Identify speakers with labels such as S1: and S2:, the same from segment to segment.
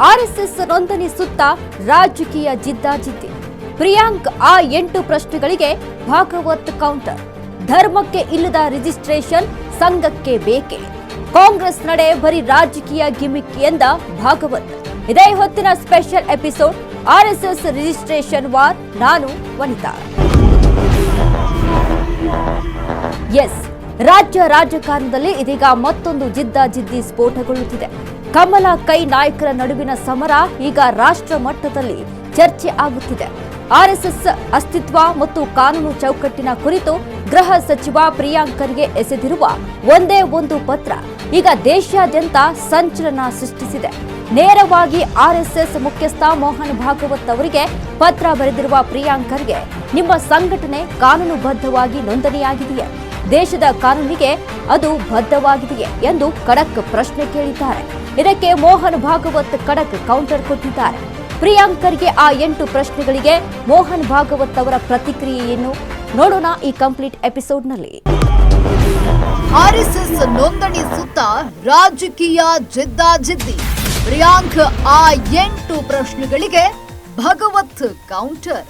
S1: RSS ನೋಂದಣಿ ಸುತ್ತ ರಾಜಕೀಯ ಜಿದ್ದಾಜಿದ್ದಿ. ಪ್ರಿಯಾಂಕ್ ಆ 8 ಪ್ರಶ್ನೆಗಳಿಗೆ ಭಾಗವತ್ ಕೌಂಟರ್. ಧರ್ಮಕ್ಕೆ ಇಲ್ಲದ ರಿಜಿಸ್ಟ್ರೇಷನ್ ಸಂಘಕ್ಕೆ ಬೇಕೆ? ಕಾಂಗ್ರೆಸ್ ನಡೆ ಬರೀ ರಾಜಕೀಯ ಗಿಮಿಕ್ ಎಂದ ಭಾಗವತ್. ಇದೇ ಹೊತ್ತಿನ special episode RSS registration war. ನಾನು ವನಿತಾ. ಎಸ್, ರಾಜ್ಯ ರಾಜಕಾರಣದಲ್ಲಿ ಇದೀಗ ಮತ್ತೊಂದು ಜಿದ್ದಾಜಿದ್ದಿ ಸ್ಫೋಟಗೊಳ್ಳುತ್ತಿದೆ. ಕಮಲ ಕೈ ನಾಯಕರ ನಡುವಿನ ಸಮರ ಈಗ ರಾಷ್ಟ್ರ ಮಟ್ಟದಲ್ಲಿ ಚರ್ಚೆ ಆಗುತ್ತಿದೆ. ಆರ್ಎಸ್ಎಸ್ ಅಸ್ತಿತ್ವ ಮತ್ತು ಕಾನೂನು ಚೌಕಟ್ಟಿನ ಕುರಿತು ಗೃಹ ಸಚಿವ ಪ್ರಿಯಾಂಕರ್ಗೆ ಎಸೆದಿರುವ ಒಂದೇ ಒಂದು ಪತ್ರ ಈಗ ದೇಶಾದ್ಯಂತ ಸಂಚಲನ ಸೃಷ್ಟಿಸಿದೆ. ನೇರವಾಗಿ ಆರ್ಎಸ್ಎಸ್ ಮುಖ್ಯಸ್ಥ ಮೋಹನ್ ಭಾಗವತ್ ಅವರಿಗೆ ಪತ್ರ ಬರೆದಿರುವ ಪ್ರಿಯಾಂಕರ್ಗೆ, ನಿಮ್ಮ ಸಂಘಟನೆ ಕಾನೂನುಬದ್ಧವಾಗಿ ನೋಂದಣಿಯಾಗಿದೆಯೇ? ದೇಶದ ಕಾನೂನಿಗೆ ಅದು ಬದ್ಧವಾಗಿದೆಯೇ ಎಂದು ಖಡಕ್ ಪ್ರಶ್ನೆ ಕೇಳಿದ್ದಾರೆ. ಇದಕ್ಕೆ ಮೋಹನ್ ಭಾಗವತ್ ಖಡಕ್ ಕೌಂಟರ್ ಕೊಟ್ಟಿದ್ದಾರೆ. ಪ್ರಿಯಾಂಕರ್ಗೆ ಆ 8 ಪ್ರಶ್ನೆಗಳಿಗೆ ಮೋಹನ್ ಭಾಗವತ್ ಅವರ ಪ್ರತಿಕ್ರಿಯೆಯನ್ನು ನೋಡೋಣ ಈ ಕಂಪ್ಲೀಟ್ ಎಪಿಸೋಡ್ನಲ್ಲಿ.
S2: ಆರ್ಎಸ್ಎಸ್ ನೋಂದಣಿ ಸುತ್ತ ರಾಜಕೀಯ ಜಿದ್ದಾಜಿದ್ದಿ. ಪ್ರಿಯಾಂಕ್ ಆ 8 ಪ್ರಶ್ನೆಗಳಿಗೆ ಭಾಗವತ್ ಕೌಂಟರ್.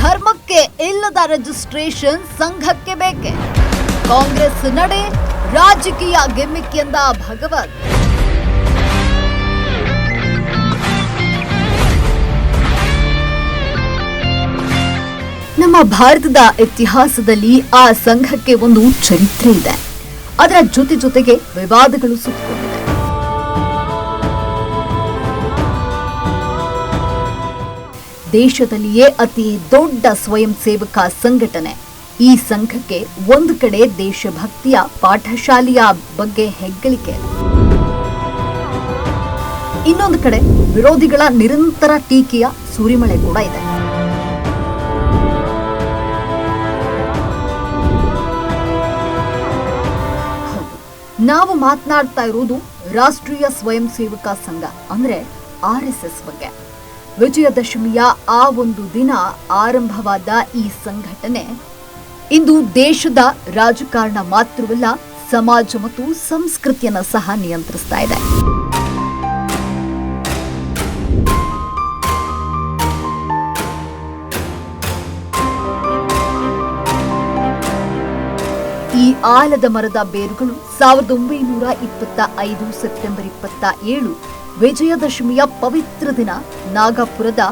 S2: ಧರ್ಮಕ್ಕೆ ಇಲ್ಲದ ರಿಜಿಸ್ಟ್ರೇಷನ್ ಸಂಘಕ್ಕೆ ಬೇಕೆ? ಕಾಂಗ್ರೆಸ್ ನಡೆ ರಾಜಕೀಯ ಗಿಮಿಕ್ ಎಂದ ಭಾಗವತ್. ನಮ್ಮ ಭಾರತದ ಇತಿಹಾಸದಲ್ಲಿ ಆ ಸಂಘಕ್ಕೆ ಒಂದು ಚರಿತ್ರೆ ಇದೆ. ಅದರ ಜೊತೆಗೆ ವಿವಾದಗಳು ಸುತ್ತಕೊಂಡಿವೆ. ದೇಶದಲ್ಲಿಯೇ ಅತಿ ದೊಡ್ಡ ಸ್ವಯಂ ಸೇವಕ ಸಂಘಟನೆ ಈ ಸಂಘಕ್ಕೆ ಒಂದು ಕಡೆ ದೇಶಭಕ್ತಿಯ ಪಾಠಶಾಲೆಯ ಬಗ್ಗೆ ಹೆಗ್ಗಳಿಕೆ, ಇನ್ನೊಂದು ಕಡೆ ವಿರೋಧಿಗಳ ನಿರಂತರ ಟೀಕೆಯ ಸುರಿಮಳೆ ಕೂಡ ಇದೆ. ನಾವು ಮಾತನಾಡ್ತಾ ಇರುವುದು ರಾಷ್ಟ್ರೀಯ ಸ್ವಯಂ ಸೇವಕ ಸಂಘ ಅಂದ್ರೆ ಆರ್ಎಸ್ಎಸ್ ಬಗ್ಗೆ. ವಿಜಯದಶಮಿಯ ಆ ಒಂದು ದಿನ ಆರಂಭವಾದ ಈ ಸಂಘಟನೆ ಇಂದು ದೇಶದ ರಾಜಕಾರಣ ಮಾತ್ರವಲ್ಲ, ಸಮಾಜ ಮತ್ತು ಸಂಸ್ಕೃತಿಯನ್ನು ಸಹ ನಿಯಂತ್ರಿಸ್ತಾ ಇದೆ. ಈ ಆಲದ ಮರದ ಬೇರುಗಳು 1925 ಸೆಪ್ಟೆಂಬರ್ 27 ವಿಜಯದಶಮಿಯ ಪವಿತ್ರ ದಿನ ನಾಗಪುರದ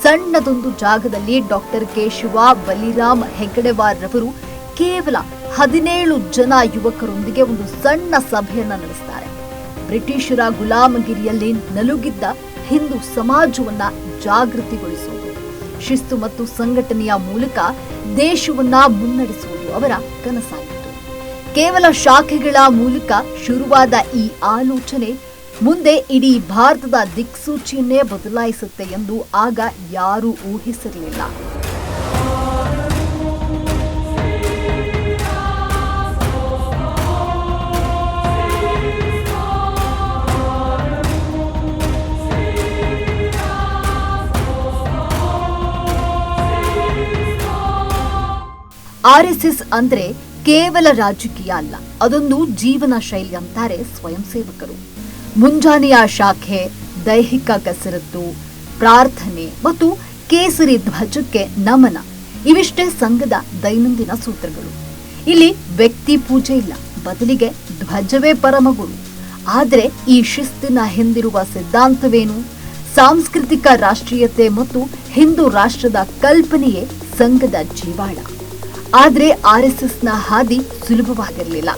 S2: ಸಣ್ಣದೊಂದು ಜಾಗದಲ್ಲಿ ಡಾಕ್ಟರ್ ಕೇಶವ ಬಲಿರಾಮ್ ಹೆಗಡೆವಾರ್ ರವರು ಕೇವಲ 17 ಜನ ಯುವಕರೊಂದಿಗೆ ಒಂದು ಸಣ್ಣ ಸಭೆಯನ್ನ ನಡೆಸ್ತಾರೆ. ಬ್ರಿಟಿಷರ ಗುಲಾಮಗಿರಿಯಲ್ಲಿ ನಲುಗಿದ್ದ ಹಿಂದೂ ಸಮಾಜವನ್ನ ಜಾಗೃತಿಗೊಳಿಸುವುದು, ಶಿಸ್ತು ಮತ್ತು ಸಂಘಟನೆಯ ಮೂಲಕ ದೇಶವನ್ನ ಮುನ್ನಡೆಸುವುದು ಅವರ ಕನಸಾಗಿತ್ತು. ಕೇವಲ ಶಾಖೆಗಳ ಮೂಲಕ ಶುರುವಾದ ಈ ಆಲೋಚನೆ ಮುಂದೆ ಇಡೀ ಭಾರತದ ದಿಕ್ಸೂಚಿಯನ್ನೇ ಬದಲಾಯಿಸುತ್ತೆ ಎಂದು ಆಗ ಯಾರೂ ಊಹಿಸಿರಲಿಲ್ಲ. ಆರ್ಎಸ್ಎಸ್ ಅಂದ್ರೆ ಕೇವಲ ರಾಜಕೀಯ ಅಲ್ಲ, ಅದೊಂದು ಜೀವನ ಶೈಲಿ ಅಂತಾರೆ ಸ್ವಯಂ ಸೇವಕರು. ಮುಂಜಾನೆಯ ಶಾಖೆ, ದೈಹಿಕ ಕಸರತ್ತು, ಪ್ರಾರ್ಥನೆ ಮತ್ತು ಕೇಸರಿ ಧ್ವಜಕ್ಕೆ ನಮನ ಇವಿಷ್ಟೇ ಸಂಘದ ದೈನಂದಿನ ಸೂತ್ರಗಳು. ಇಲ್ಲಿ ವ್ಯಕ್ತಿ ಪೂಜೆ ಇಲ್ಲ, ಬದಲಿಗೆ ಧ್ವಜವೇ ಪರಮಗುರು. ಆದರೆ ಈ ಶಿಸ್ತಿನ ಹಿಂದಿರುವ ಸಿದ್ಧಾಂತವೇನು? ಸಾಂಸ್ಕೃತಿಕ ರಾಷ್ಟ್ರೀಯತೆ ಮತ್ತು ಹಿಂದೂ ರಾಷ್ಟ್ರದ ಕಲ್ಪನೆಯೇ ಸಂಘದ ಜೀವಾಳ. ಆದರೆ ಆರ್ಎಸ್ಎಸ್ನ ಹಾದಿ ಸುಲಭವಾಗಿರಲಿಲ್ಲ.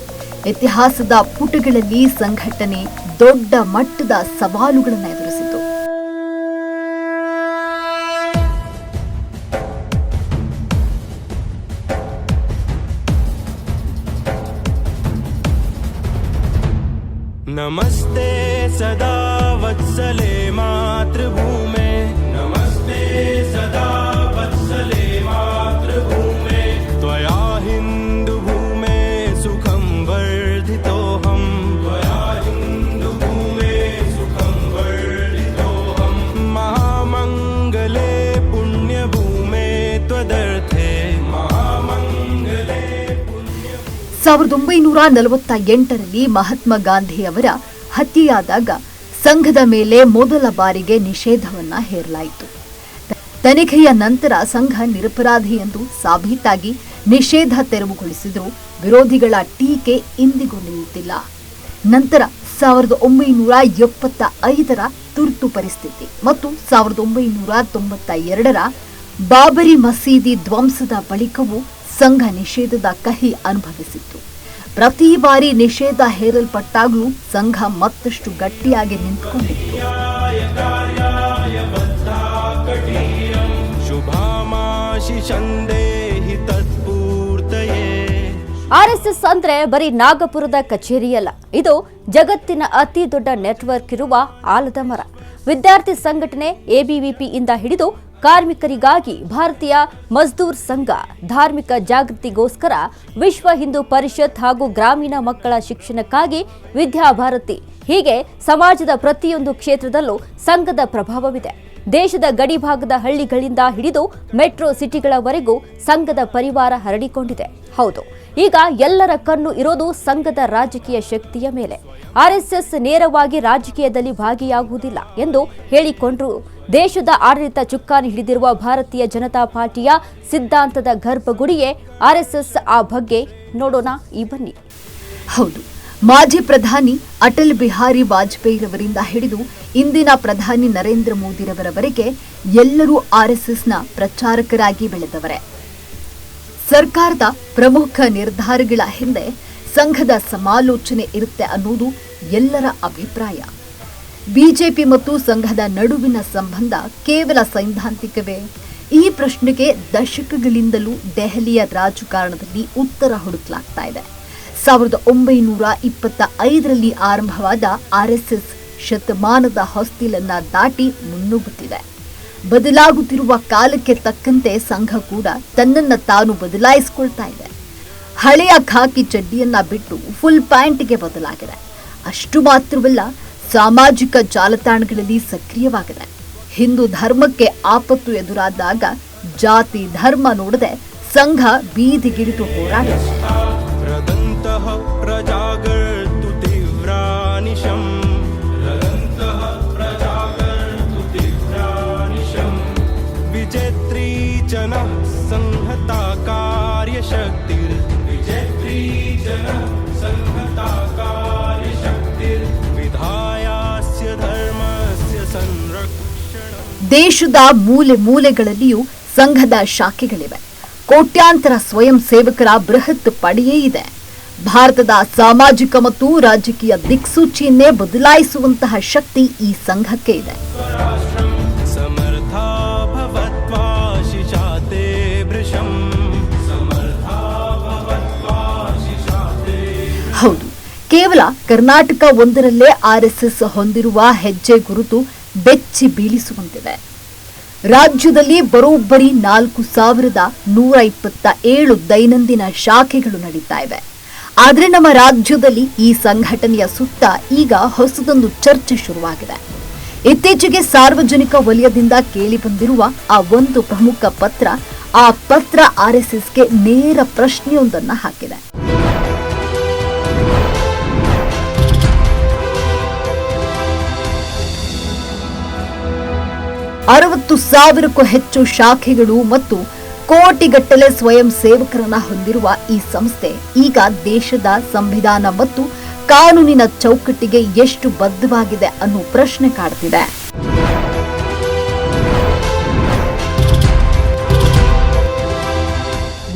S2: ಇತಿಹಾಸದ ಪುಟಗಳಲ್ಲಿ ಸಂಘಟನೆ ದೊಡ್ಡ ಮಟ್ಟದ ಸವಾಲುಗಳನ್ನು ಎದುರಿಸಿತು.
S3: ನಮಸ್ತೆ ಸದಾ ವತ್ಸಲೆ ಮಾತೃಭೂಮೆ, ನಮಸ್ತೆ ಸದಾ ವತ್ಸಲೆ ಮಾತೃಭೂಮೆ, ತ್ವಯಾ ಹಿಂದೂ ಭೂಮೆ ಸುಖಂ ವರ್ಧಿತೋಹಂ, ತ್ವಯಾ ಹಿಂದೂ ಭೂಮೆ ಸುಖಂ ವರ್ಧಿತೋಹಂ, ಮಹಾಮಂಗಲೆ ಪುಣ್ಯ ಭೂಮೆ ತ್ವದರ್ಥೆ, ಮಹಾಮಂಗಲೆ. 1948ರಲ್ಲಿ
S2: ಮಹಾತ್ಮ ಗಾಂಧಿ ಅವರ ಹತ್ಯೆಯಾದಾಗ ಸಂಘದ ಮೇಲೆ ಮೊದಲ ಬಾರಿಗೆ ನಿಷೇಧವನ್ನ ಹೇರಲಾಯಿತು. ತನಿಖೆಯ ನಂತರ ಸಂಘ ನಿರಪರಾಧಿ ಎಂದು ಸಾಬೀತಾಗಿ ನಿಷೇಧ ತೆರವುಗೊಳಿಸಿದರೂ ವಿರೋಧಿಗಳ ಟೀಕೆ ಇಂದಿಗೂ ನಿಲ್ಲುತ್ತಿಲ್ಲ. ನಂತರ 1975ರ ತುರ್ತು ಪರಿಸ್ಥಿತಿ ಮತ್ತು 1992ರ ಬಾಬರಿ ಮಸೀದಿ ಧ್ವಂಸದ ಬಳಿಕವೂ ಸಂಘ ನಿಷೇಧದ ಕಹಿ ಅನುಭವಿಸಿತ್ತು. ಪ್ರತಿ ಬಾರಿ ನಿಷೇಧ ಹೇರಲ್ಪಟ್ಟಾಗಲೂ ಸಂಘ ಮತ್ತಷ್ಟು ಗಟ್ಟಿಯಾಗಿ ನಿಂತುಕೊಂಡಿತ್ತು.
S1: ಆರ್ಎಸ್ಎಸ್ ಅಂದ್ರೆ ಬರೀ ನಾಗಪುರದ ಕಚೇರಿಯಲ್ಲ, ಇದು ಜಗತ್ತಿನ ಅತಿ ದೊಡ್ಡ ನೆಟ್ವರ್ಕ್ ಇರುವ ಆಲದ ಮರ. ವಿದ್ಯಾರ್ಥಿ ಸಂಘಟನೆ ಎಬಿವಿಪಿಯಿಂದ ಹಿಡಿದು ಕಾರ್ಮಿಕರಿಗಾಗಿ ಭಾರತೀಯ ಮಜ್ದೂರ್ ಸಂಘ, ಧಾರ್ಮಿಕ ಜಾಗೃತಿಗೋಸ್ಕರ ವಿಶ್ವ ಹಿಂದೂ ಪರಿಷತ್ ಹಾಗೂ ಗ್ರಾಮೀಣ ಮಕ್ಕಳ ಶಿಕ್ಷಣಕ್ಕಾಗಿ ವಿದ್ಯಾಭಾರತಿ, ಹೀಗೆ ಸಮಾಜದ ಪ್ರತಿಯೊಂದು ಕ್ಷೇತ್ರದಲ್ಲೂ ಸಂಘದ ಪ್ರಭಾವವಿದೆ. ದೇಶದ ಗಡಿಭಾಗದ ಹಳ್ಳಿಗಳಿಂದ ಹಿಡಿದು ಮೆಟ್ರೋ ಸಿಟಿಗಳವರೆಗೂ ಸಂಘದ ಪರಿವಾರ ಹರಡಿಕೊಂಡಿದೆ. ಹೌದು, ಈಗ ಎಲ್ಲರ ಕಣ್ಣು ಇರೋದು ಸಂಘದ ರಾಜಕೀಯ ಶಕ್ತಿಯ ಮೇಲೆ. ಆರ್ಎಸ್ಎಸ್ ನೇರವಾಗಿ ರಾಜಕೀಯದಲ್ಲಿ ಭಾಗಿಯಾಗುವುದಿಲ್ಲ ಎಂದು ಹೇಳಿಕೊಂಡ್ರು ದೇಶದ ಆಡಳಿತ ಚುಕ್ಕಾಣಿ ಹಿಡಿದಿರುವ ಭಾರತೀಯ ಜನತಾ ಪಾರ್ಟಿಯ ಸಿದ್ಧಾಂತದ ಗರ್ಭಗುಡಿಯೇ ಆರ್ಎಸ್ಎಸ್. ಆ ಬಗ್ಗೆ ನೋಡೋಣ ಈ ಬನ್ನಿ.
S2: ಹೌದು, ಮಾಜಿ ಪ್ರಧಾನಿ ಅಟಲ್ ಬಿಹಾರಿ ವಾಜಪೇಯಿರವರಿಂದ ಹಿಡಿದು ಇಂದಿನ ಪ್ರಧಾನಿ ನರೇಂದ್ರ ಮೋದಿರವರವರೆಗೆ ಎಲ್ಲರೂ ಆರ್ಎಸ್ಎಸ್ನ ಪ್ರಚಾರಕರಾಗಿ ಬೆಳೆದವರೇ. ಸರ್ಕಾರದ ಪ್ರಮುಖ ನಿರ್ಧಾರಗಳ ಹಿಂದೆ ಸಂಘದ ಸಮಾಲೋಚನೆ ಇರುತ್ತೆ ಅನ್ನೋದು ಎಲ್ಲರ ಅಭಿಪ್ರಾಯ. ಬಿಜೆಪಿ ಮತ್ತು ಸಂಘದ ನಡುವಿನ ಸಂಬಂಧ ಕೇವಲ ಸೈದ್ಧಾಂತಿಕವೇ? ಈ ಪ್ರಶ್ನೆಗೆ ದಶಕಗಳಿಂದಲೂ ದೆಹಲಿಯ ರಾಜಕಾರಣದಲ್ಲಿ ಉತ್ತರ ಹುಡುಕಲಾಗ್ತಾ ಇದೆ. 1925ರಲ್ಲಿ ಆರಂಭವಾದ ಆರ್ಎಸ್ಎಸ್ ಶತಮಾನದ ಹೊಸ್ತಿಲನ್ನ ದಾಟಿ ಮುನ್ನುಗ್ಗುತ್ತಿದೆ. ಬದಲಾಗುತ್ತಿರುವ ಕಾಲಕ್ಕೆ ತಕ್ಕಂತೆ ಸಂಘ ಕೂಡ ತನ್ನನ್ನು ತಾನು ಬದಲಾಯಿಸಿಕೊಳ್ತಾ ಇದೆ. ಹಳೆಯ ಖಾಕಿ ಚಡ್ಡಿಯನ್ನ ಬಿಟ್ಟು ಫುಲ್ ಪ್ಯಾಂಟ್ಗೆ ಬದಲಾಗಿದೆ. ಅಷ್ಟು ಮಾತ್ರವಲ್ಲ, ಸಾಮಾಜಿಕ ಜಾಲತಾಣಗಳಲ್ಲಿ ಸಕ್ರಿಯವಾಗಿದೆ. ಹಿಂದೂ ಧರ್ಮಕ್ಕೆ ಆಪತ್ತು ಎದುರಾದಾಗ ಜಾತಿ ಧರ್ಮ ನೋಡದೆ ಸಂಘ ಬೀದಿಗಿಳಿದು ಹೋರಾಡಿದೆ. ದೇಶದ ಮೂಲೆ ಮೂಲೆಗಳಲ್ಲಿಯೂ ಸಂಘದ ಶಾಖೆಗಳಿವೆ. ಕೋಟ್ಯಾಂತರ ಸ್ವಯಂ ಸೇವಕರ ಬೃಹತ್ ಪಡೆಯೇ ಇದೆ. ಭಾರತದ ಸಾಮಾಜಿಕ ಮತ್ತು ರಾಜಕೀಯ ದಿಕ್ಸೂಚಿಯನ್ನೇ ಬದಲಾಯಿಸುವಂತಹ ಶಕ್ತಿ ಈ ಸಂಘಕ್ಕೆ ಇದೆ. ಹೌದು, ಕೇವಲ ಕರ್ನಾಟಕ ಒಂದರಲ್ಲೇ ಆರ್ಎಸ್ಎಸ್ ಹೊಂದಿರುವ ಹೆಜ್ಜೆ ಗುರುತು ಬೆಚ್ಚಿ ಬೀಳಿಸುವಂತಿದೆ. ರಾಜ್ಯದಲ್ಲಿ ಬರೋಬ್ಬರಿ 4127 ದೈನಂದಿನ ಶಾಖೆಗಳು ನಡೀತಾ ಇವೆ. ಆದರೆ ನಮ್ಮ ರಾಜ್ಯದಲ್ಲಿ ಈ ಸಂಘಟನೆಯ ಸುತ್ತ ಈಗ ಹೊಸದೊಂದು ಚರ್ಚೆ ಶುರುವಾಗಿದೆ. ಇತ್ತೀಚೆಗೆ ಸಾರ್ವಜನಿಕ ವಲಯದಿಂದ ಕೇಳಿಬಂದಿರುವ ಆ ಒಂದು ಪ್ರಮುಖ ಪತ್ರ, ಆ ಪತ್ರ ಆರ್ಎಸ್ಎಸ್ಗೆ ನೇರ ಪ್ರಶ್ನೆಯೊಂದನ್ನು ಹಾಕಿದೆ. ಅರವತ್ತು ಸಾವಿರಕ್ಕೂ ಹೆಚ್ಚು ಶಾಖೆಗಳು ಮತ್ತು ಕೋಟಿಗಟ್ಟಲೆ ಸ್ವಯಂ ಸೇವಕರನ್ನ ಹೊಂದಿರುವ ಈ ಸಂಸ್ಥೆ ಈಗ ದೇಶದ ಸಂವಿಧಾನ ಮತ್ತು ಕಾನೂನಿನ ಚೌಕಟ್ಟಿಗೆ ಎಷ್ಟು ಬದ್ಧವಾಗಿದೆ ಅನ್ನೋ ಪ್ರಶ್ನೆ ಕಾಡ್ತಿದೆ.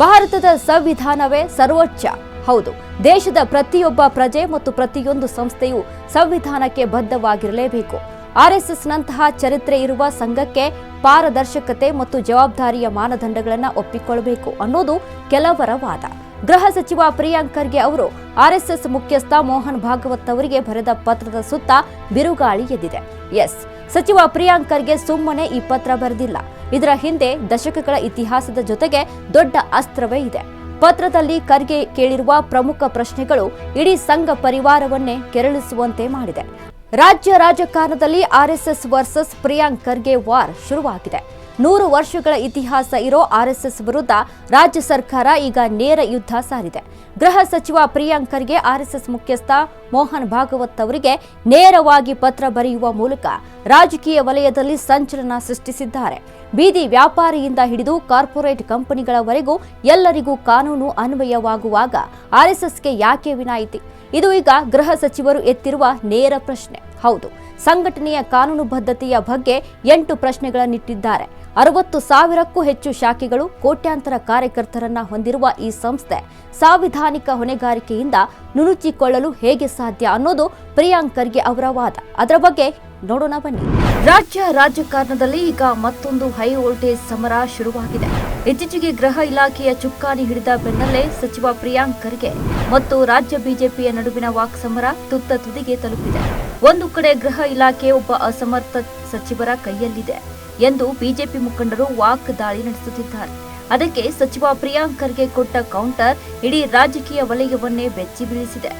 S1: ಭಾರತದ ಸಂವಿಧಾನವೇ ಸರ್ವೋಚ್ಚ. ಹೌದು, ದೇಶದ ಪ್ರತಿಯೊಬ್ಬ ಪ್ರಜೆ ಮತ್ತು ಪ್ರತಿಯೊಂದು ಸಂಸ್ಥೆಯು ಸಂವಿಧಾನಕ್ಕೆ ಬದ್ಧವಾಗಿರಲೇಬೇಕು. ಆರ್ಎಸ್ಎಸ್ನಂತಹ ಚರಿತ್ರೆ ಇರುವ ಸಂಘಕ್ಕೆ ಪಾರದರ್ಶಕತೆ ಮತ್ತು ಜವಾಬ್ದಾರಿಯ ಮಾನದಂಡಗಳನ್ನು ಒಪ್ಪಿಕೊಳ್ಳಬೇಕು ಅನ್ನೋದು ಕೆಲವರ ವಾದ. ಗೃಹ ಸಚಿವ ಪ್ರಿಯಾಂಕ್ ಖರ್ಗೆ ಅವರು ಆರ್ಎಸ್ಎಸ್ ಮುಖ್ಯಸ್ಥ ಮೋಹನ್ ಭಾಗವತ್ ಅವರಿಗೆ ಬರೆದ ಪತ್ರದ ಸುತ್ತ ಬಿರುಗಾಳಿ ಎದ್ದಿದೆ. ಎಸ್, ಸಚಿವ ಪ್ರಿಯಾಂಕ್ ಖರ್ಗೆ ಸುಮ್ಮನೆ ಈ ಪತ್ರ ಬರೆದಿಲ್ಲ. ಇದರ ಹಿಂದೆ ದಶಕಗಳ ಇತಿಹಾಸದ ಜೊತೆಗೆ ದೊಡ್ಡ ಅಸ್ತ್ರವೇ ಇದೆ. ಪತ್ರದಲ್ಲಿ ಖರ್ಗೆ ಕೇಳಿರುವ ಪ್ರಮುಖ ಪ್ರಶ್ನೆಗಳು ಇಡೀ ಸಂಘ ಪರಿವಾರವನ್ನೇ ಕೆರಳಿಸುವಂತೆ ಮಾಡಿದೆ. ರಾಜ್ಯ ರಾಜಕಾರಣದಲ್ಲಿ RSS versus Priyank Kharge war ಶುರುವಾಗಿದೆ. 100 ವರ್ಷಗಳ ಇತಿಹಾಸ ಇರೋ ಆರ್ಎಸ್ಎಸ್ ವಿರುದ್ಧ ರಾಜ್ಯ ಸರ್ಕಾರ ಈಗ ನೇರ ಯುದ್ಧ ಸಾರಿದೆ. ಗೃಹ ಸಚಿವ ಪ್ರಿಯಾಂಕ್ ಖರ್ಗೆ ಆರ್ಎಸ್ಎಸ್ ಮುಖ್ಯಸ್ಥ ಮೋಹನ್ ಭಾಗವತ್ ಅವರಿಗೆ ನೇರವಾಗಿ ಪತ್ರ ಬರೆಯುವ ಮೂಲಕ ರಾಜಕೀಯ ವಲಯದಲ್ಲಿ ಸಂಚಲನ ಸೃಷ್ಟಿಸಿದ್ದಾರೆ. ಬೀದಿ ವ್ಯಾಪಾರಿಯಿಂದ ಹಿಡಿದು ಕಾರ್ಪೊರೇಟ್ ಕಂಪನಿಗಳವರೆಗೂ ಎಲ್ಲರಿಗೂ ಕಾನೂನು ಅನ್ವಯವಾಗುವಾಗ ಆರ್ಎಸ್ಎಸ್ಗೆ ಯಾಕೆ ವಿನಾಯಿತಿ? ಇದು ಈಗ ಗೃಹ ಸಚಿವರು ಎತ್ತಿರುವ ನೇರ ಪ್ರಶ್ನೆ. ಹೌದು, ಸಂಘಟನೆಯ ಕಾನೂನುಬದ್ಧತೆಯ ಬಗ್ಗೆ 8 ಪ್ರಶ್ನೆಗಳನ್ನಿಟ್ಟಿದ್ದಾರೆ. 60,000ಕ್ಕೂ ಹೆಚ್ಚು ಶಾಖೆಗಳು, ಕೋಟ್ಯಾಂತರ ಕಾರ್ಯಕರ್ತರನ್ನ ಹೊಂದಿರುವ ಈ ಸಂಸ್ಥೆ ಸಾಂವಿಧಾನಿಕ ಹೊಣೆಗಾರಿಕೆಯಿಂದ ನುಣುಚಿಕೊಳ್ಳಲು ಹೇಗೆ ಸಾಧ್ಯ ಅನ್ನೋದು ಪ್ರಿಯಾಂಕ್ ಖರ್ಗೆ ಅವರ ವಾದ. ಅದರ ಬಗ್ಗೆ ನೋಡೋಣ ಬನ್ನಿ. ರಾಜ್ಯ ರಾಜಕಾರಣದಲ್ಲಿ ಈಗ ಮತ್ತೊಂದು ಹೈ ವೋಲ್ಟೇಜ್ ಸಮರ ಶುರುವಾಗಿದೆ. ಇತ್ತೀಚೆಗೆ ಗೃಹ ಇಲಾಖೆಯ ಚುಕ್ಕಾಣಿ ಹಿಡಿದ ಬೆನ್ನಲ್ಲೇ ಸಚಿವ ಪ್ರಿಯಾಂಕ್ ಖರ್ಗೆ ಮತ್ತು ರಾಜ್ಯ ಬಿಜೆಪಿಯ ನಡುವಿನ ವಾಕ್ಸಮರ ತುತ್ತ ತುದಿಗೆ ತಲುಪಿದೆ. ಒಂದು ಕಡೆ ಗೃಹ ಇಲಾಖೆ ಒಬ್ಬ ಅಸಮರ್ಥ ಸಚಿವರ ಕೈಯಲ್ಲಿದೆ ಎಂದು ಬಿಜೆಪಿ ಮುಖಂಡರು ವಾಕ್ ದಾಳಿ ನಡೆಸುತ್ತಿದ್ದಾರೆ. ಅದಕ್ಕೆ ಸಚಿವ ಪ್ರಿಯಾಂಕ್ ಖರ್ಗೆ ಕೊಟ್ಟ ಕೌಂಟರ್ ಇಡೀ ರಾಜಕೀಯ ವಲಯವನ್ನೇ ಬೆಚ್ಚಿ ಬೀಳಿಸಿದೆ.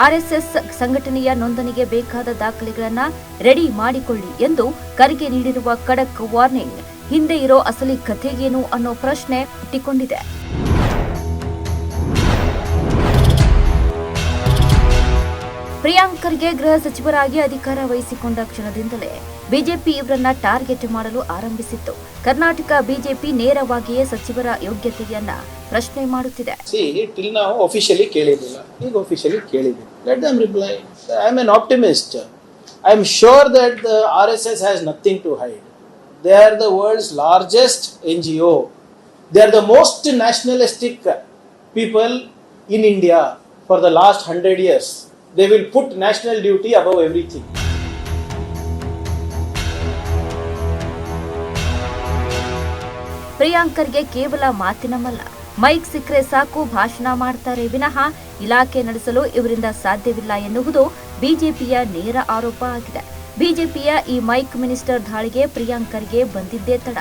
S1: ಆರ್ಎಸ್ಎಸ್ ಸಂಘಟನೆಯ ನೋಂದಣಿಗೆ ಬೇಕಾದ ದಾಖಲೆಗಳನ್ನ ರೆಡಿ ಮಾಡಿಕೊಳ್ಳಿ ಎಂದು ಖರ್ಗೆ ನೀಡಿರುವ ಖಡಕ್ ವಾರ್ನಿಂಗ್ ಹಿಂದೆ ಇರೋ ಅಸಲಿ ಕಥೆಗೇನು ಅನ್ನೋ ಪ್ರಶ್ನೆ ಹುಟ್ಟಿಕೊಂಡಿದೆ. ಪ್ರಿಯಾಂಕ್ ಖರ್ಗೆ ಗೃಹ ಸಚಿವರಾಗಿ ಅಧಿಕಾರ ವಹಿಸಿಕೊಂಡ ಕ್ಷಣದಿಂದಲೇ ಬಿಜೆಪಿ ಇವರನ್ನ ಟಾರ್ಗೆಟ್ ಮಾಡಲು ಆರಂಭಿಸಿತ್ತು. ಕರ್ನಾಟಕ ಬಿಜೆಪಿ ನೇರವಾಗಿಯೇ ಸಚಿವರ ಯೋಗ್ಯತೆಯನ್ನ ಪ್ರಶ್ನೆ ಮಾಡುತ್ತಿದೆ.
S4: Till now officially ಕೇಳಿದಿಲ್ಲ, ಈಗ officially ಕೇಳಿದೆ. Let them reply. I am an optimist. I am sure that the RSS has nothing to hide. They are the world's largest NGO. They are the most nationalistic people in India for the last 100 years. They will put national duty above everything.
S1: Priyank Kharge ಕೇವಲ ಮಾತಿನ ಮಲ್ಲ, mic ಸಿಕ್ಕರೆ ಸಾಕು ಭಾಷಣ ಮಾಡ್ತಾರೆ ವಿನಃ ಇಲಾಖೆ ನಡೆಸಲು ಇವರಿಂದ ಸಾಧ್ಯವಿಲ್ಲ ಎನ್ನುವುದು ಬಿಜೆಪಿಯ ನೇರ ಆರೋಪ ಆಗಿದೆ. ಬಿಜೆಪಿಯ ಈ ಮೈಕ್ ಮಿನಿಸ್ಟರ್ ದಾಳಿಗೆ ಪ್ರಿಯಾಂಕ್ ಖರ್ಗೆ ಬಂದಿದ್ದೇ ತಡ.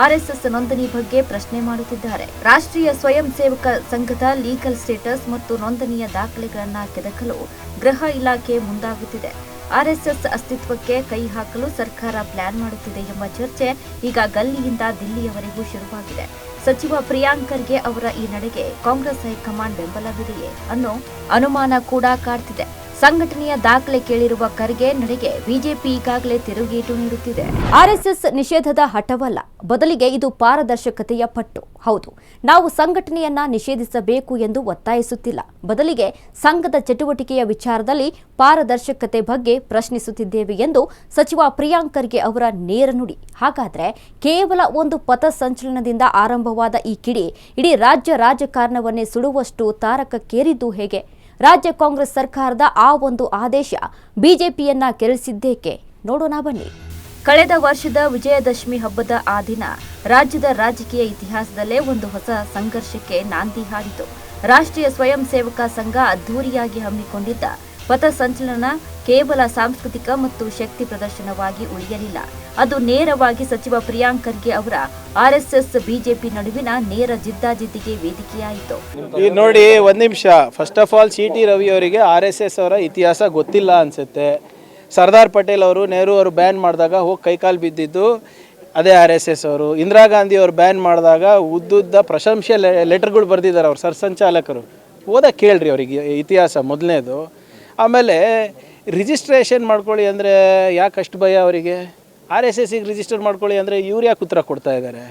S1: ಆರ್ಎಸ್ಎಸ್ ನೋಂದಣಿ ಬಗ್ಗೆ ಪ್ರಶ್ನೆ ಮಾಡುತ್ತಿದ್ದಾರೆ. ರಾಷ್ಟ್ರೀಯ ಸ್ವಯಂ ಸೇವಕ ಸಂಘದ ಲೀಗಲ್ ಸ್ಟೇಟಸ್ ಮತ್ತು ನೋಂದಣಿಯ ದಾಖಲೆಗಳನ್ನು ಕೆದಕಲು ಗೃಹ ಇಲಾಖೆ ಮುಂದಾಗುತ್ತಿದೆ. ಆರ್ಎಸ್ಎಸ್ ಅಸ್ತಿತ್ವಕ್ಕೆ ಕೈ ಹಾಕಲು ಸರ್ಕಾರ ಪ್ಲಾನ್ ಮಾಡುತ್ತಿದೆ ಎಂಬ ಚರ್ಚೆ ಈಗ ಗಲ್ಲಿಯಿಂದ ದಿಲ್ಲಿಯವರೆಗೂ ಶುರುವಾಗಿದೆ. ಸಚಿವ ಪ್ರಿಯಾಂಕ್ ಖರ್ಗೆ ಅವರ ಈ ನಡೆಗೆ ಕಾಂಗ್ರೆಸ್ ಹೈಕಮಾಂಡ್ ಬೆಂಬಲವಿದೆಯೇ ಅನ್ನೋ ಅನುಮಾನ ಕೂಡ ಕಾಡ್ತಿದೆ. ಸಂಘಟನೆಯ ದಾಖಲೆ ಕೇಳಿರುವ ಖರ್ಗೆ ನಡೆಗೆ ಬಿಜೆಪಿ ಈಗಾಗಲೇ ತಿರುಗೇಟು ನೀಡುತ್ತಿದೆ. ಆರ್ಎಸ್ಎಸ್ ನಿಷೇಧದ ಹಠವಲ್ಲ, ಬದಲಿಗೆ ಇದು ಪಾರದರ್ಶಕತೆಯ ಪಟ್ಟು. ಹೌದು, ನಾವು ಸಂಘಟನೆಯನ್ನ ನಿಷೇಧಿಸಬೇಕು ಎಂದು ಒತ್ತಾಯಿಸುತ್ತಿಲ್ಲ, ಬದಲಿಗೆ ಸಂಘದ ಚಟುವಟಿಕೆಯ ವಿಚಾರದಲ್ಲಿ ಪಾರದರ್ಶಕತೆ ಬಗ್ಗೆ ಪ್ರಶ್ನಿಸುತ್ತಿದ್ದೇವೆ ಎಂದು ಸಚಿವ ಪ್ರಿಯಾಂಕ್ ಖರ್ಗೆ ಅವರ ನೇರ ನುಡಿ. ಹಾಗಾದ್ರೆ ಕೇವಲ ಒಂದು ಪಥಸಂಚಲನದಿಂದ ಆರಂಭವಾದ ಈ ಕಿಡಿ ಇಡೀ ರಾಜ್ಯ ರಾಜಕಾರಣವನ್ನೇ ಸುಡುವಷ್ಟು ತಾರಕಕ್ಕೇರಿದ್ದು ಹೇಗೆ? ರಾಜ್ಯ ಕಾಂಗ್ರೆಸ್ ಸರ್ಕಾರದ ಆ ಒಂದು ಆದೇಶ ಬಿಜೆಪಿಯನ್ನ ಕೆರಳಿಸಿದ್ದೇಕೆ? ನೋಡೋಣ ಬನ್ನಿ. ಕಳೆದ ವರ್ಷದ ವಿಜಯದಶಮಿ ಹಬ್ಬದ ಆ ದಿನ ರಾಜ್ಯದ ರಾಜಕೀಯ ಇತಿಹಾಸದಲ್ಲೇ ಒಂದು ಹೊಸ ಸಂಘರ್ಷಕ್ಕೆ ನಾಂದಿ ಹಾಡಿತು. ರಾಷ್ಟ್ರೀಯ ಸ್ವಯಂ ಸೇವಕ ಸಂಘ ಅದ್ಧೂರಿಯಾಗಿ ಹಮ್ಮಿಕೊಂಡಿದ್ದ ಪಥಸಂಚಲನ ಕೇವಲ ಸಾಂಸ್ಕೃತಿಕ ಮತ್ತು ಶಕ್ತಿ ಪ್ರದರ್ಶನವಾಗಿ ಉಳಿಯಲಿಲ್ಲ. ಅದು ನೇರವಾಗಿ ಸಚಿವ ಪ್ರಿಯಾಂಕ್ ಖರ್ಗೆ ಅವರ ಆರ್ಎಸ್ಎಸ್ ಬಿಜೆಪಿ ನಡುವಿನ ನೇರ ಜಿದ್ದಾಜಿದ್ದಿಗೆ ವೇದಿಕೆಯಾಯಿತು.
S4: ಈಗ ನೋಡಿ, ಒಂದು ನಿಮಿಷ. First of all CT Ravi ಅವರಿಗೆ RSS ಅವರ ಇತಿಹಾಸ ಗೊತ್ತಿಲ್ಲ ಅನ್ಸುತ್ತೆ. ಸರ್ದಾರ್ ಪಟೇಲ್ ಅವರು, ನೆಹರು ಅವರು ಬ್ಯಾನ್ ಮಾಡಿದಾಗ ಹೋಗಿ ಕೈಕಾಲು ಬಿದ್ದಿದ್ದು ಅದೇ RSS ಅವರು. ಇಂದಿರಾ ಗಾಂಧಿ ಅವರು ಬ್ಯಾನ್ ಮಾಡಿದಾಗ ಉದ್ದುದ್ದ ಪ್ರಶಂಸೆ ಲೆಟರ್ಗಳು ಬರೆದಿದ್ದಾರೆ ಅವ್ರು ಸರ್ಸಂಚಾಲಕರು. ಓದಕ್ಕೆ ಕೇಳ್ರಿ ಅವರಿಗೆ ಇತಿಹಾಸ ಮೊದಲನೇದು. ಆಮೇಲೆ ರಿಜಿಸ್ಟ್ರೇಷನ್ ಮಾಡ್ಕೊಳ್ಳಿ ಅಂದರೆ ಯಾಕೆ ಅಷ್ಟು ಭಯ ಅವರಿಗೆ? RSSಗೆ ರಿಜಿಸ್ಟರ್ ಮಾಡ್ಕೊಳ್ಳಿ ಅಂದರೆ ಇವ್ರು ಯಾಕೆ ಉತ್ತರ ಕೊಡ್ತಾ ಇದ್ದಾರೆ?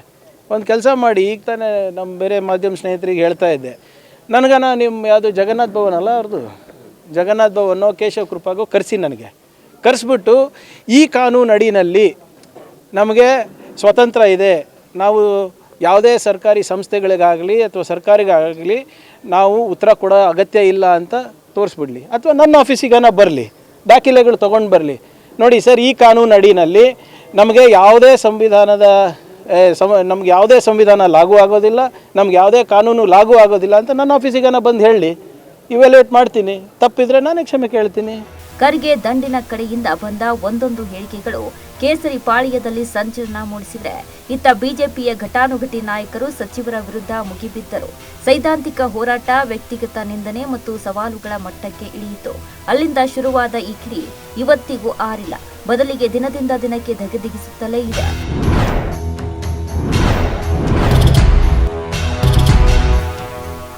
S4: ಒಂದು ಕೆಲಸ ಮಾಡಿ, ಈಗ ತಾನೇ ನಮ್ಮ ಬೇರೆ ಮಾಧ್ಯಮ ಸ್ನೇಹಿತರಿಗೆ ಹೇಳ್ತಾ ಇದ್ದೆ, ನನಗನ ನಿಮ್ಮ ಯಾವುದು ಜಗನ್ನಾಥ್ ಭವನ್ ಅಲ್ಲ ಅವ್ರದ್ದು, ಜಗನ್ನಾಥ್ ಭವನೋ ಕೇಶವ ಕೃಪಾಗೋ ಕರೆಸಿ, ನನಗೆ ಕರೆಸ್ಬಿಟ್ಟು ಈ ಕಾನೂನು ಅಡಿನಲ್ಲಿ ನಮಗೆ ಸ್ವತಂತ್ರ ಇದೆ, ನಾವು ಯಾವುದೇ ಸರ್ಕಾರಿ ಸಂಸ್ಥೆಗಳಿಗಾಗಲಿ ಅಥವಾ ಸರ್ಕಾರಿಗಾಗಲಿ ನಾವು ಉತ್ತರ ಕೊಡೋ ಅಗತ್ಯ ಇಲ್ಲ ಅಂತ ತೋರಿಸ್ಬಿಡ್ಲಿ, ಅಥವಾ ನನ್ನ ಆಫೀಸಿಗನ ಬರಲಿ, ದಾಖಲೆಗಳು ತೊಗೊಂಡು ಬರಲಿ. ನೋಡಿ ಸರ್, ಈ ಕಾನೂನು ಅಡಿನಲ್ಲಿ ನಮಗೆ ಯಾವುದೇ ನಮ್ಗೆ ಯಾವುದೇ ಸಂವಿಧಾನ ಲಾಗೂ ಆಗೋದಿಲ್ಲ, ನಮ್ಗೆ ಯಾವುದೇ ಕಾನೂನು ಲಾಗೂ ಆಗೋದಿಲ್ಲ ಅಂತ ನನ್ನ ಆಫೀಸಿಗನ ಬಂದು ಹೇಳಿ, ಇವ್ಯಾಲ್ಯೂಯೇಟ್ ಮಾಡ್ತೀನಿ, ತಪ್ಪಿದ್ರೆ ನಾನೇ ಕ್ಷಮೆ ಕೇಳ್ತೀನಿ.
S1: ಖರ್ಗೆ ದಂಡಿನ ಕಡೆಯಿಂದ ಬಂದ ಒಂದೊಂದು ಹೇಳಿಕೆಗಳು ಕೇಸರಿ ಪಾಳ್ಯದಲ್ಲಿ ಸಂಚಲನ ಮೂಡಿಸಿದೆ. ಇತ್ತ ಬಿಜೆಪಿಯ ಘಟಾನುಘಟಿ ನಾಯಕರು ಸಚಿವರ ವಿರುದ್ಧ ಮುಗಿಬಿದ್ದರು. ಸೈದ್ಧಾಂತಿಕ ಹೋರಾಟ, ವ್ಯಕ್ತಿಗತ ನಿಂದನೆ ಮತ್ತು ಸವಾಲುಗಳ ಮಟ್ಟಕ್ಕೆ ಇಳಿಯಿತು. ಅಲ್ಲಿಂದ ಶುರುವಾದ ಈ ಕಿಡಿ ಇವತ್ತಿಗೂ ಆರಿಲ್ಲ, ಬದಲಿಗೆ ದಿನದಿಂದ ದಿನಕ್ಕೆ ಧಗಧಗಿಸುತ್ತಲೇ ಇದೆ.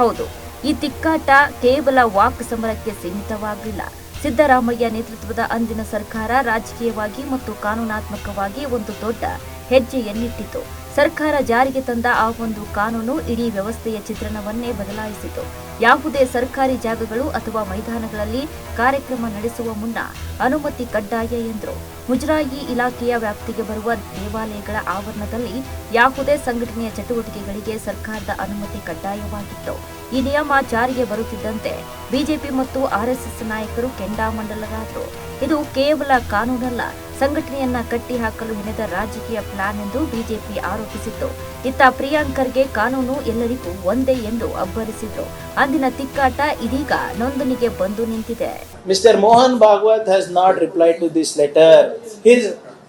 S1: ಹೌದು, ಈ ತಿಕ್ಕಾಟ ಕೇವಲ ವಾಕ್ ಸಮರಕ್ಕೆ ಸೀಮಿತವಾಗಿಲ್ಲ. ಸಿದ್ದರಾಮಯ್ಯ ನೇತೃತ್ವದ ಅಂದಿನ ಸರ್ಕಾರ ರಾಜಕೀಯವಾಗಿ ಮತ್ತು ಕಾನೂನಾತ್ಮಕವಾಗಿ ಒಂದು ದೊಡ್ಡ ಹೆಜ್ಜೆಯನ್ನಿಟ್ಟಿತು. ಸರ್ಕಾರ ಜಾರಿಗೆ ತಂದ ಆ ಒಂದು ಕಾನೂನು ಇಡೀ ವ್ಯವಸ್ಥೆಯ ಚಿತ್ರಣವನ್ನೇ ಬದಲಾಯಿಸಿತು. ಯಾವುದೇ ಸರ್ಕಾರಿ ಜಾಗಗಳು ಅಥವಾ ಮೈದಾನಗಳಲ್ಲಿ ಕಾರ್ಯಕ್ರಮ ನಡೆಸುವ ಮುನ್ನ ಅನುಮತಿ ಕಡ್ಡಾಯ ಎಂದರು. ಮುಜರಾಯಿ ಇಲಾಖೆಯ ವ್ಯಾಪ್ತಿಗೆ ಬರುವ ದೇವಾಲಯಗಳ ಆವರಣದಲ್ಲಿ ಯಾವುದೇ ಸಂಘಟನೆಯ ಚಟುವಟಿಕೆಗಳಿಗೆ ಸರ್ಕಾರದ ಅನುಮತಿ ಕಡ್ಡಾಯವಾಗಿತ್ತು. ಈ ನಿಯಮ ಜಾರಿಗೆ ಬರುತ್ತಿದ್ದಂತೆ ಬಿಜೆಪಿ ಮತ್ತು ಆರ್ಎಸ್ಎಸ್ ನಾಯಕರು ಕೆಂಡಾಮಂಡಲರಾದರು. ಇದು ಕೇವಲ ಕಾನೂನಲ್ಲ, ಸಂಘಟನೆಯನ್ನ ಕಟ್ಟಿಹಾಕಲು ಹೆಣೆದ ರಾಜಕೀಯ ಪ್ಲಾನ್ ಎಂದು ಬಿಜೆಪಿ ಆರೋಪಿಸಿತ್ತು. ಇತ್ತ ಪ್ರಿಯಾಂಕರ್ಗೆ ಕಾನೂನು ಎಲ್ಲರಿಗೂ ಒಂದೇ ಎಂದು ಅಬ್ಬರಿಸಿದ್ರು. ಅಂದಿನ ತಿಕ್ಕಾಟ ಇದೀಗ ನೊಂದಣಿಗೆ ಬಂದು ನಿಂತಿದೆ.
S4: Mister Mohan Bhagwat has not replied to this letter.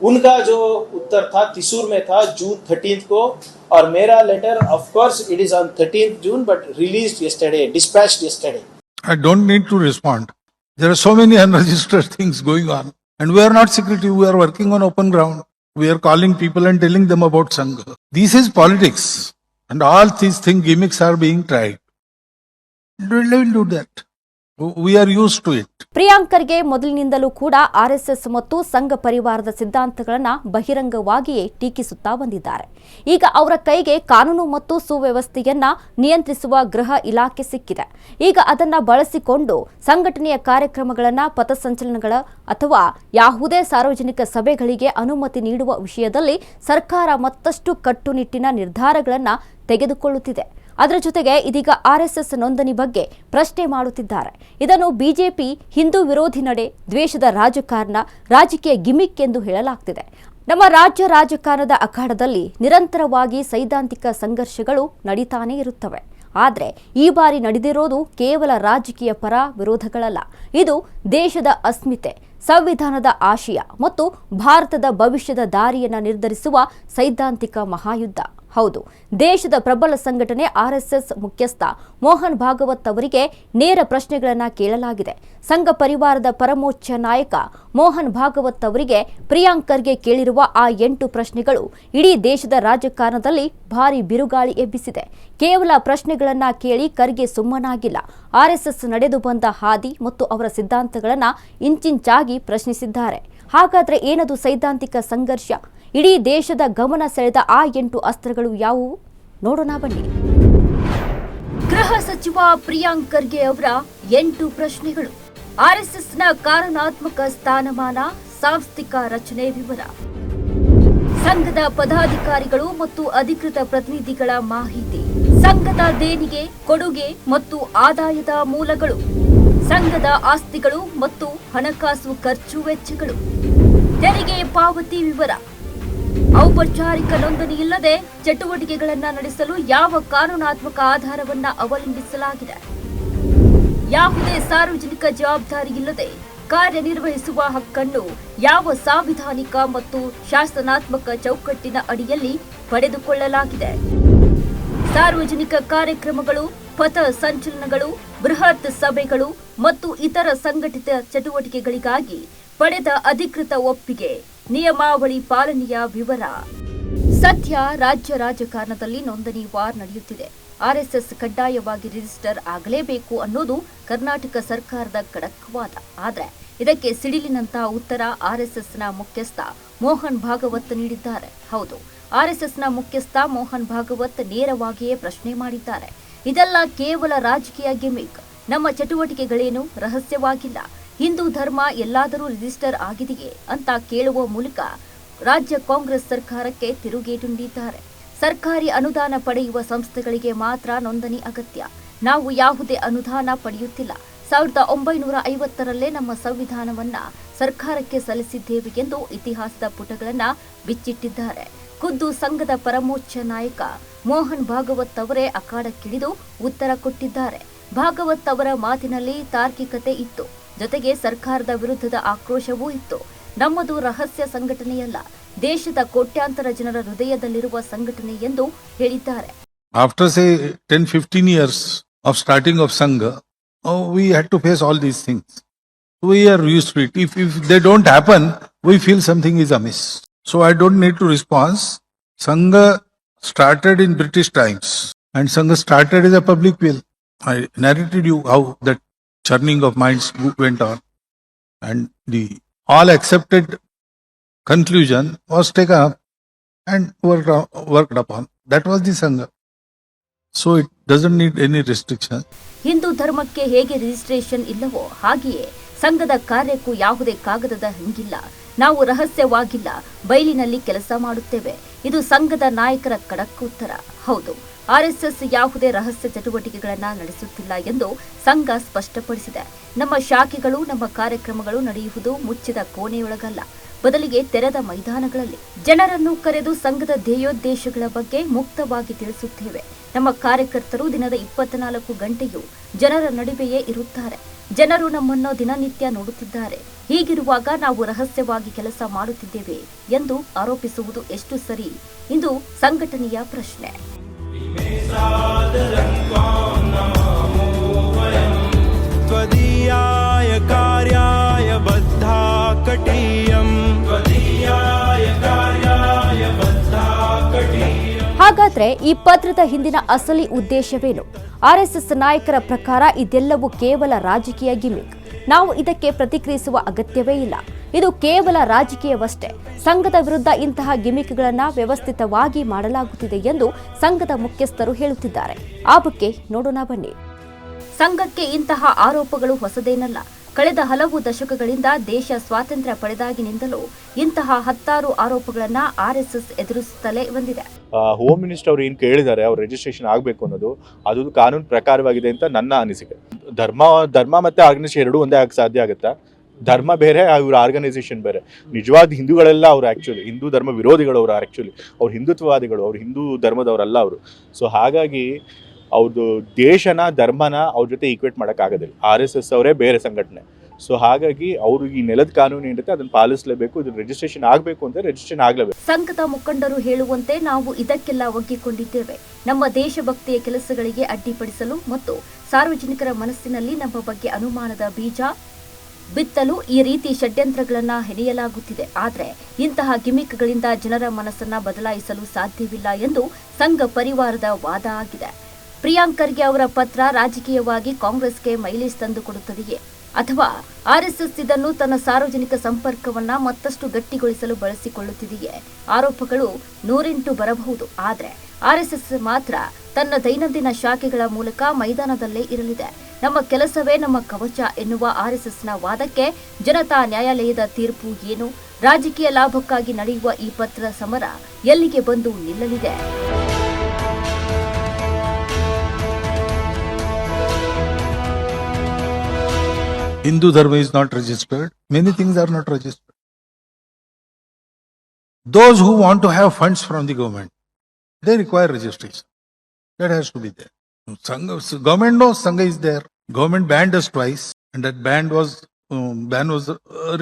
S4: उनका जो उत्तर था त्रिशूर में था जून 13th को, और मेरा letter of course it is on 13th June but released yesterday, dispatched yesterday.
S5: I don't need to respond. There are so many unregistered things going on. And we are not secretive, we are working on open ground. We are calling people and telling them about Sangha. This is politics. And all these things, gimmicks are being tried. We'll do that. We are used to it.
S1: ಪ್ರಿಯಾಂಕರ್ಗೆ ಮೊದಲಿನಿಂದಲೂ ಕೂಡ RSS ಮತ್ತು ಸಂಘ ಪರಿವಾರದ ಸಿದ್ಧಾಂತಗಳನ್ನು ಬಹಿರಂಗವಾಗಿಯೇ ಟೀಕಿಸುತ್ತಾ ಬಂದಿದ್ದಾರೆ. ಈಗ ಅವರ ಕೈಗೆ ಕಾನೂನು ಮತ್ತು ಸುವ್ಯವಸ್ಥೆಯನ್ನ ನಿಯಂತ್ರಿಸುವ ಗೃಹ ಇಲಾಖೆ ಸಿಕ್ಕಿದೆ. ಈಗ ಅದನ್ನ ಬಳಸಿಕೊಂಡು ಸಂಘಟನೆಯ ಕಾರ್ಯಕ್ರಮಗಳನ್ನು, ಪಥಸಂಚಲನಗಳ ಅಥವಾ ಯಾವುದೇ ಸಾರ್ವಜನಿಕ ಸಭೆಗಳಿಗೆ ಅನುಮತಿ ನೀಡುವ ವಿಷಯದಲ್ಲಿ ಸರ್ಕಾರ ಮತ್ತಷ್ಟು ಕಟ್ಟುನಿಟ್ಟಿನ ನಿರ್ಧಾರಗಳನ್ನು ತೆಗೆದುಕೊಳ್ಳುತ್ತಿದೆ. ಅದರ ಜೊತೆಗೆ ಇದೀಗ ಆರ್ಎಸ್ಎಸ್ ನೋಂದಣಿ ಬಗ್ಗೆ ಪ್ರಶ್ನೆ ಮಾಡುತ್ತಿದ್ದಾರೆ. ಇದನ್ನು ಬಿಜೆಪಿ ಹಿಂದೂ ವಿರೋಧಿ ನಡೆ, ದ್ವೇಷದ ರಾಜಕಾರಣ, ರಾಜಕೀಯ ಗಿಮಿಕ್ ಎಂದು ಹೇಳಲಾಗ್ತಿದೆ. ನಮ್ಮ ರಾಜ್ಯ ರಾಜಕಾರಣದ ಅಖಾಡದಲ್ಲಿ ನಿರಂತರವಾಗಿ ಸೈದ್ಧಾಂತಿಕ ಸಂಘರ್ಷಗಳು ನಡೀತಾನೇ ಇರುತ್ತವೆ. ಆದರೆ ಈ ಬಾರಿ ನಡೆದಿರೋದು ಕೇವಲ ರಾಜಕೀಯ ಪರ ವಿರೋಧಗಳಲ್ಲ. ಇದು ದೇಶದ ಅಸ್ಮಿತೆ, ಸಂವಿಧಾನದ ಆಶಯ ಮತ್ತು ಭಾರತದ ಭವಿಷ್ಯದ ದಾರಿಯನ್ನು ನಿರ್ಧರಿಸುವ ಸೈದ್ಧಾಂತಿಕ ಮಹಾಯುದ್ಧ. ಹೌದು, ದೇಶದ ಪ್ರಬಲ ಸಂಘಟನೆ ಆರ್ಎಸ್ಎಸ್ ಮುಖ್ಯಸ್ಥ ಮೋಹನ್ ಭಾಗವತ್ ಅವರಿಗೆ ನೇರ ಪ್ರಶ್ನೆಗಳನ್ನು ಕೇಳಲಾಗಿದೆ. ಸಂಘ ಪರಿವಾರದ ಪರಮೋಚ್ಚ ನಾಯಕ ಮೋಹನ್ ಭಾಗವತ್ ಅವರಿಗೆ ಪ್ರಿಯಾಂಕರ್ಗೆ ಕೇಳಿರುವ ಆ 8 ಪ್ರಶ್ನೆಗಳು ಇಡೀ ದೇಶದ ರಾಜಕಾರಣದಲ್ಲಿ ಭಾರಿ ಬಿರುಗಾಳಿ ಎಬ್ಬಿಸಿದೆ. ಕೇವಲ ಪ್ರಶ್ನೆಗಳನ್ನ ಕೇಳಿ ಖರ್ಗೆ ಸುಮ್ಮನಾಗಿಲ್ಲ. ಆರ್ಎಸ್ಎಸ್ ನಡೆದು ಬಂದ ಹಾದಿ ಮತ್ತು ಅವರ ಸಿದ್ಧಾಂತಗಳನ್ನು ಇಂಚಿಂಚಾಗಿ ಪ್ರಶ್ನಿಸಿದ್ದಾರೆ. ಹಾಗಾದ್ರೆ ಏನದು ಸೈದ್ಧಾಂತಿಕ ಸಂಘರ್ಷ? ಇಡೀ ದೇಶದ ಗಮನ ಸೆಳೆದ ಆ 8 ಅಸ್ತ್ರಗಳು ಯಾವುವು? ನೋಡೋಣ ಬನ್ನಿ. ಗೃಹ ಸಚಿವ ಪ್ರಿಯಾಂಕರ್ಗೆ ಅವರ 8 ಪ್ರಶ್ನೆಗಳು. ಆರ್ಎಸ್ಎಸ್ನ ಕಾನೂನಾತ್ಮಕ ಸ್ಥಾನಮಾನ, ಸಾಂಸ್ಥಿಕ ರಚನೆ ವಿವರ, ಸಂಘದ ಪದಾಧಿಕಾರಿಗಳು ಮತ್ತು ಅಧಿಕೃತ ಪ್ರತಿನಿಧಿಗಳ ಮಾಹಿತಿ, ಸಂಘದ ದೇಣಿಗೆ, ಕೊಡುಗೆ ಮತ್ತು ಆದಾಯದ ಮೂಲಗಳು, ಸಂಘದ ಆಸ್ತಿಗಳು ಮತ್ತು ಹಣಕಾಸು ಖರ್ಚು ವೆಚ್ಚಗಳು, ತೆರಿಗೆ ಪಾವತಿ ವಿವರ, ಔಪಚಾರಿಕ ನೋಂದಣಿ ಇಲ್ಲದೆ ಚಟುವಟಿಕೆಗಳನ್ನು ನಡೆಸಲು ಯಾವ ಕಾನೂನಾತ್ಮಕ ಆಧಾರವನ್ನ ಅವಲಂಬಿಸಲಾಗಿದೆ, ಯಾವುದೇ ಸಾರ್ವಜನಿಕ ಜವಾಬ್ದಾರಿ ಇಲ್ಲದೆ ಕಾರ್ಯನಿರ್ವಹಿಸುವ ಹಕ್ಕನ್ನು ಯಾವ ಸಾಂವಿಧಾನಿಕ ಮತ್ತು ಶಾಸನಾತ್ಮಕ ಚೌಕಟ್ಟಿನ ಅಡಿಯಲ್ಲಿ ಪಡೆದುಕೊಳ್ಳಲಾಗಿದೆ, ಸಾರ್ವಜನಿಕ ಕಾರ್ಯಕ್ರಮಗಳು, ಪಥ ಸಂಚಲನಗಳು, ಬೃಹತ್ ಸಭೆಗಳು ಮತ್ತು ಇತರ ಸಂಘಟಿತ ಚಟುವಟಿಕೆಗಳಿಗಾಗಿ ಪಡೆದ ಅಧಿಕೃತ ಒಪ್ಪಿಗೆ, ನಿಯಮಾವಳಿ ಪಾಲನೆಯ ವಿವರ. ಸದ್ಯ ರಾಜ್ಯ ರಾಜಕಾರಣದಲ್ಲಿ ನೋಂದಣಿ ವಾರ್ ನಡೆಯುತ್ತಿದೆ. ಆರ್ಎಸ್ಎಸ್ ಕಡ್ಡಾಯವಾಗಿ ರಿಜಿಸ್ಟರ್ ಆಗಲೇಬೇಕು ಅನ್ನೋದು ಕರ್ನಾಟಕ ಸರ್ಕಾರದ ಖಡಕ್ ವಾದ. ಆದರೆ ಇದಕ್ಕೆ ಸಿಡಿಲಿನಂತಹ ಉತ್ತರ ಆರ್ಎಸ್ಎಸ್ನ ಮುಖ್ಯಸ್ಥ ಮೋಹನ್ ಭಾಗವತ್ ನೀಡಿದ್ದಾರೆ. ಹೌದು, ಆರ್ಎಸ್ಎಸ್ನ ಮುಖ್ಯಸ್ಥ ಮೋಹನ್ ಭಾಗವತ್ ನೇರವಾಗಿಯೇ ಪ್ರಶ್ನೆ ಮಾಡಿದ್ದಾರೆ. ಇದೆಲ್ಲ ಕೇವಲ ರಾಜಕೀಯ ಗಿಮಿಕ್. ನಮ್ಮ ಚಟುವಟಿಕೆಗಳೇನು ರಹಸ್ಯವಾಗಿಲ್ಲ. ಹಿಂದೂ ಧರ್ಮ ಎಲ್ಲಾದರೂ ರಿಜಿಸ್ಟರ್ ಆಗಿದೆಯೇ ಅಂತ ಕೇಳುವ ಮೂಲಕ ರಾಜ್ಯ ಕಾಂಗ್ರೆಸ್ ಸರ್ಕಾರಕ್ಕೆ ತಿರುಗೇಟು ನೀಡಿದ್ದಾರೆ. ಸರ್ಕಾರಿ ಅನುದಾನ ಪಡೆಯುವ ಸಂಸ್ಥೆಗಳಿಗೆ ಮಾತ್ರ ನೋಂದಣಿ ಅಗತ್ಯ. ನಾವು ಯಾವುದೇ ಅನುದಾನ ಪಡೆಯುತ್ತಿಲ್ಲ. 1950ರಲ್ಲೇ ನಮ್ಮ ಸಂವಿಧಾನವನ್ನ ಸರ್ಕಾರಕ್ಕೆ ಸಲ್ಲಿಸಿದ್ದೇವೆ ಎಂದು ಇತಿಹಾಸದ ಪುಟಗಳನ್ನ ಬಿಚ್ಚಿಟ್ಟಿದ್ದಾರೆ. ಖುದ್ದು ಸಂಘದ ಪರಮೋಚ್ಚ ನಾಯಕ ಮೋಹನ್ ಭಾಗವತ್ ಅವರೇ ಅಖಾಡಕ್ಕಿಳಿದು ಉತ್ತರ ಕೊಟ್ಟಿದ್ದಾರೆ. ಭಾಗವತ್ ಅವರ ಮಾತಿನಲ್ಲಿ ತಾರ್ಕಿಕತೆ ಇತ್ತು, ಜೊತೆಗೆ ಸರ್ಕಾರದ ವಿರುದ್ಧದ ಆಕ್ರೋಶವೂ ಇತ್ತು. ನಮ್ಮದು ರಹಸ್ಯ ಸಂಘಟನೆಯಲ್ಲ, ದೇಶದ ಕೋಟ್ಯಾಂತರ ಜನರ ಹೃದಯದಲ್ಲಿರುವ ಸಂಘಟನೆ ಎಂದು ಹೇಳಿದ್ದಾರೆ.
S5: After say 10-15 years of starting of Sangha, we had to face all these things. We are used to it. If they don't happen, we feel something is amiss. So I don't need to respond. Sangha started in British times and Sangha started as a public will. I narrated you how that churning of minds went on, and the all accepted conclusion was taken up and worked upon. That was the Sangha. So it doesn't need any restriction.
S1: Hindu ಧರ್ಮಕ್ಕೆ ಹೇಗೆ registration ಇಲ್ಲವೋ ಹಾಗೆಯೇ ಸಂಘದ ಕಾರ್ಯಕ್ಕೂ ಯಾವುದೇ ಕಾಗದದ ಹಂಗಿಲ್ಲ. ನಾವು ರಹಸ್ಯವಾಗಿಲ್ಲ, ಬಯಲಿನಲ್ಲಿ ಕೆಲಸ ಮಾಡುತ್ತೇವೆ. ಇದು ಸಂಘದ ನಾಯಕರ ಖಡಕ್ ಉತ್ತರ. ಹೌದು, ಆರ್ಎಸ್ಎಸ್ ಯಾವುದೇ ರಹಸ್ಯ ಚಟುವಟಿಕೆಗಳನ್ನ ನಡೆಸುತ್ತಿಲ್ಲ ಎಂದು ಸಂಘ ಸ್ಪಷ್ಟಪಡಿಸಿದೆ. ನಮ್ಮ ಶಾಖೆಗಳು, ನಮ್ಮ ಕಾರ್ಯಕ್ರಮಗಳು ನಡೆಯುವುದು ಮುಚ್ಚಿದ ಕೋಣೆಯೊಳಗಲ್ಲ, ಬದಲಿಗೆ ತೆರೆದ ಮೈದಾನಗಳಲ್ಲಿ. ಜನರನ್ನು ಕರೆದು ಸಂಘದ ಧ್ಯೇಯೋದ್ದೇಶಗಳ ಬಗ್ಗೆ ಮುಕ್ತವಾಗಿ ತಿಳಿಸುತ್ತೇವೆ. ನಮ್ಮ ಕಾರ್ಯಕರ್ತರು ದಿನದ 24 ಗಂಟೆಯೂ ಜನರ ನಡುವೆಯೇ ಇರುತ್ತಾರೆ. ಜನರು ನಮ್ಮನ್ನು ದಿನನಿತ್ಯ ನೋಡುತ್ತಿದ್ದಾರೆ. ಹೀಗಿರುವಾಗ ನಾವು ರಹಸ್ಯವಾಗಿ ಕೆಲಸ ಮಾಡುತ್ತಿದ್ದೇವೆ ಎಂದು ಆರೋಪಿಸುವುದು ಎಷ್ಟು ಸರಿ? ಇದು ಸಂಘಟನೆಯ ಪ್ರಶ್ನೆ.
S3: त्वदीयाय कार्याय बद्धा कटीयम् त्वदीयाय कार्याय बद्धा कटीयम्.
S1: ಹಾಗಾದ್ರೆ ಈ ಪತ್ರದ ಹಿಂದಿನ ಅಸಲಿ ಉದ್ದೇಶವೇನು? ಆರ್ಎಸ್ಎಸ್ ನಾಯಕರ ಪ್ರಕಾರ ಇದೆಲ್ಲವೂ ಕೇವಲ ರಾಜಕೀಯ ಗಿಮಿಕ್. ನಾವು ಇದಕ್ಕೆ ಪ್ರತಿಕ್ರಿಯಿಸುವ ಅಗತ್ಯವೇ ಇಲ್ಲ. ಇದು ಕೇವಲ ರಾಜಕೀಯವಷ್ಟೇ. ಸಂಘದ ವಿರುದ್ಧ ಇಂತಹ ಗಿಮಿಕ್ಗಳನ್ನು ವ್ಯವಸ್ಥಿತವಾಗಿ ಮಾಡಲಾಗುತ್ತಿದೆ ಎಂದು ಸಂಘದ ಮುಖ್ಯಸ್ಥರು ಹೇಳುತ್ತಿದ್ದಾರೆ. ಆ ಬಗ್ಗೆ ನೋಡೋಣ ಬನ್ನಿ. ಸಂಘಕ್ಕೆ ಇಂತಹ ಆರೋಪಗಳು ಹೊಸದೇನಲ್ಲ. ಕಳೆದ ಹಲವು ದಶಕಗಳಿಂದ ದೇಶ ಸ್ವಾತಂತ್ರ್ಯ ಪಡೆದಾಗಿನಿಂದಲೂ ಇಂತಹ 10 ಆರೋಪಗಳನ್ನ ಆರ್ಎಸ್ಎಸ್ ಎದುರಿಸುತ್ತಲೇ ಬಂದಿದೆ.
S6: ಹೋಮ್ ಮಿನಿಸ್ಟರ್ ಅವರು ಏನು ಕೇಳಿದ್ದಾರೆ, ಅವ್ರ ರಿಜಿಸ್ಟ್ರೇಷನ್ ಆಗಬೇಕು ಅನ್ನೋದು ಅದು ಕಾನೂನು ಪ್ರಕಾರವಾಗಿದೆ ಅಂತ ನನ್ನ ಅನಿಸಿಕೆ. ಧರ್ಮ ಮತ್ತೆ ಆರ್ಗನೈಸೇಷನ್ ಎರಡೂ ಒಂದೇ ಆಗಕ್ಕೆ ಸಾಧ್ಯ ಆಗುತ್ತಾ? ಧರ್ಮ ಬೇರೆ, ಇವ್ರ ಆರ್ಗನೈಸೇಷನ್ ಬೇರೆ. ನಿಜವಾದ ಹಿಂದೂಗಳೆಲ್ಲ ಅವ್ರು ಆ್ಯಕ್ಚುಲಿ ಹಿಂದೂ ಧರ್ಮ ವಿರೋಧಿಗಳು. ಅವರು ಆ್ಯಕ್ಚುಲಿ ಅವ್ರು ಹಿಂದುತ್ವವಾದಿಗಳು, ಅವ್ರು ಹಿಂದೂ ಧರ್ಮದವರಲ್ಲ ಅವರು. ಸೊ ಹಾಗಾಗಿ ಅವ್ರದ್ದು ದೇಶನ ಧರ್ಮನ ಅವ್ರ ಜೊತೆ ಈಕ್ವೇಟ್ ಮಾಡೋಕ್ಕಾಗೋದಿಲ್ಲ. RSS ಅವರೇ ಬೇರೆ ಸಂಘಟನೆ. ಸೊ ಹಾಗಾಗಿ ಅವರು ಈ ನೆಲದ ಕಾನೂನು ಏನಿರುತ್ತೆ ಅದನ್ನು ಪಾಲಿಸಲೇಬೇಕು. ಇದು ರಿಜಿಸ್ಟ್ರೇಷನ್ ಆಗಬೇಕು ಅಂತ ರಿಜಿಸ್ಟ್ರೇಷನ್ ಆಗಲೇಬೇಕು.
S1: ಸಂಘದ ಮುಖಂಡರು ಹೇಳುವಂತೆ ನಾವು ಇದಕ್ಕೆಲ್ಲ ಒಗ್ಗಿಕೊಂಡಿದ್ದೇವೆ. ನಮ್ಮ ದೇಶಭಕ್ತಿಯ ಕೆಲಸಗಳಿಗೆ ಅಡ್ಡಿಪಡಿಸಲು ಮತ್ತು ಸಾರ್ವಜನಿಕರ ಮನಸ್ಸಿನಲ್ಲಿ ನಮ್ಮ ಬಗ್ಗೆ ಅನುಮಾನದ ಬೀಜ ಬಿತ್ತಲು ಈ ರೀತಿ ಷಡ್ಯಂತ್ರಗಳನ್ನ ಹೆಣೆಯಲಾಗುತ್ತಿದೆ. ಆದರೆ ಇಂತಹ ಗಿಮಿಕ್ಗಳಿಂದ ಜನರ ಮನಸ್ಸನ್ನ ಬದಲಾಯಿಸಲು ಸಾಧ್ಯವಿಲ್ಲ ಎಂದು ಸಂಘ ಪರಿವಾರದ ವಾದ ಆಗಿದೆ. ಪ್ರಿಯಾಂಕ್ ಖರ್ಗೆ ಅವರ ಪತ್ರ ರಾಜಕೀಯವಾಗಿ ಕಾಂಗ್ರೆಸ್ಗೆ ಮೈಲೇಜ್ ತಂದುಕೊಡುತ್ತದೆಯೇ, ಅಥವಾ ಆರ್ಎಸ್ಎಸ್ ಇದನ್ನು ತನ್ನ ಸಾರ್ವಜನಿಕ ಸಂಪರ್ಕವನ್ನ ಮತ್ತಷ್ಟು ಗಟ್ಟಿಗೊಳಿಸಲು ಬಳಸಿಕೊಳ್ಳುತ್ತಿದೆಯೇ? ಆರೋಪಗಳು 108 ಬರಬಹುದು. ಆದರೆ ಆರ್ಎಸ್ಎಸ್ ಮಾತ್ರ ತನ್ನ ದೈನಂದಿನ ಶಾಖೆಗಳ ಮೂಲಕ ಮೈದಾನದಲ್ಲೇ ಇರಲಿದೆ. ನಮ್ಮ ಕೆಲಸವೇ ನಮ್ಮ ಕವಚ ಎನ್ನುವ ಆರ್ಎಸ್ಎಸ್ನ ವಾದಕ್ಕೆ ಜನತಾ ನ್ಯಾಯಾಲಯದ ತೀರ್ಪು ಏನು? ರಾಜಕೀಯ ಲಾಭಕ್ಕಾಗಿ ನಡೆಯುವ ಈ ಪತ್ರ ಸಮರ ಎಲ್ಲಿಗೆ ಬಂದು ನಿಲ್ಲಲಿದೆ?
S5: Hindu Dharma is not registered. Many things are not registered. Those who want to have funds from the government, they require registration. That has to be there. Government knows Sangha is there. Government banned us twice, and that ban was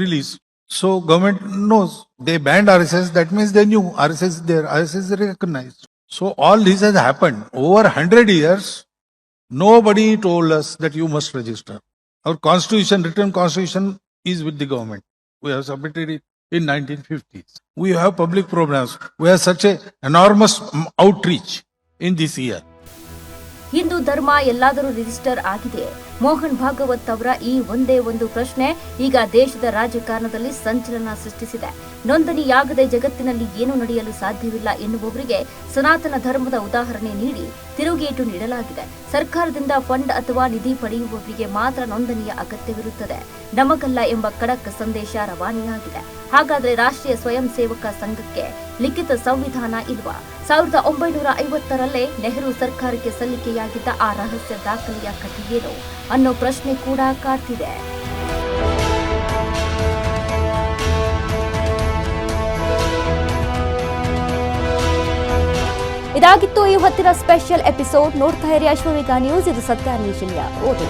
S5: released. So government knows they banned RSS. That means they knew RSS is there. RSS is recognized. So all this has happened over 100 years. Nobody told us that you must register. Our constitution, written constitution, is with the government. We have submitted it in 1950s. We have public programs. We have such a enormous outreach in this year.
S1: Hindu ಧರ್ಮ ಎಲ್ಲಾದರೂ register ಆಗಿದೆ? ಮೋಹನ್ ಭಾಗವತ್ ಅವರ ಈ ಒಂದೇ ಒಂದು ಪ್ರಶ್ನೆ ಈಗ ದೇಶದ ರಾಜಕಾರಣದಲ್ಲಿ ಸಂಚಲನ ಸೃಷ್ಟಿಸಿದೆ. ನೋಂದಣಿಯಾಗದೆ ಜಗತ್ತಿನಲ್ಲಿ ಏನು ನಡೆಯಲು ಸಾಧ್ಯವಿಲ್ಲ ಎನ್ನುವವರಿಗೆ ಸನಾತನ ಧರ್ಮದ ಉದಾಹರಣೆ ನೀಡಿ ತಿರುಗೇಟು ನೀಡಲಾಗಿದೆ. ಸರ್ಕಾರದಿಂದ ಫಂಡ್ ಅಥವಾ ನಿಧಿ ಪಡೆಯುವವರಿಗೆ ಮಾತ್ರ ನೋಂದಣಿಯ ಅಗತ್ಯವಿರುತ್ತದೆ, ನಮಗಲ್ಲ ಎಂಬ ಖಡಕ್ ಸಂದೇಶ ರವಾನೆಯಾಗಿದೆ. ಹಾಗಾದರೆ ರಾಷ್ಟ್ರೀಯ ಸ್ವಯಂ ಸೇವಕ ಸಂಘಕ್ಕೆ ಲಿಖಿತ ಸಂವಿಧಾನ ಇಲ್ವಾ? 1950ರಲ್ಲೇ ನೆಹರು ಸರ್ಕಾರಕ್ಕೆ ಸಲ್ಲಿಕೆಯಾಗಿದ್ದ ಆ ರಹಸ್ಯ ದಾಖಲೆಯ ಕಥೆಯೇನು ಅನ್ನೋ ಪ್ರಶ್ನೆ ಕೂಡ ಕಾಡ್ತಿದೆ. ಇದಾಗಿತ್ತು ಈ ಹೊತ್ತಿನ ಸ್ಪೆಷಲ್ ಎಪಿಸೋಡ್. ನೋಡ್ತಾ ಇರಿ ಅಶ್ವವೇಗ ನ್ಯೂಸ್. ಇದು ಸತ್ಯ ಅನ್ವೇಷಣೆಯ ಓದು.